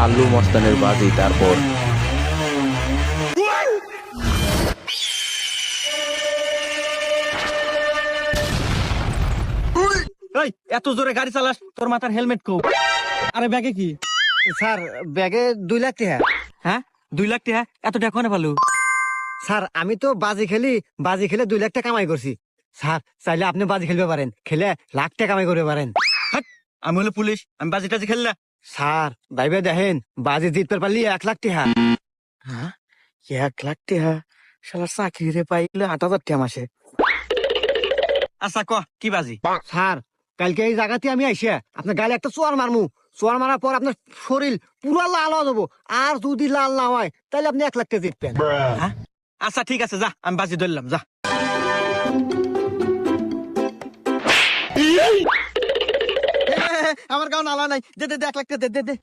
কাল্লু মস্তানের বাজি তারপর। এই এত জোরে গাড়ি চালাস, তোর মাথার হেলমেট কো? আরে ব্যাগে কি? স্যার ব্যাগে 2 লাখ টাকা। হ্যাঁ 2 লাখ টাকা? এত টাকা কোনে পালু? স্যার আমি তো বাজি খেলে 2 লাখ টাকা কামাই করছি। স্যার চাইলে আপনি বাজি খেলতে পারেন, খেলে লাখ টাকা কামাই করতে পারেন। হাট, আমি হলো পুলিশ, আমি বাজি টাজি খেললা? স্যার ভাইবে দেখেন, বাজি জিততে পারলি 1 লাখ টাকা। হ্যাঁ 1 লাখ টাকা? শালার চাকরি রে পাইলে 8,000 টাকা মাসে। আচ্ছা ক কি বাজি? স্যার কালকে এই জায়গাতে আমি আইসা আপনার গালে একটা চোয়ার মারমু। চোয়ার মারার পর আপনার শরীর পুরো লাল হয়ে যাবো। আর যদি লাল না হয় তাহলে আপনি 1 লাখ টাকা জিতবেন। হ্যাঁ আচ্ছা ঠিক আছে, যা আমি বাজি ধরলাম, যা। আমার গাও নালা নাই, দে দে দে 1 লাখ টাকা দে দে দে।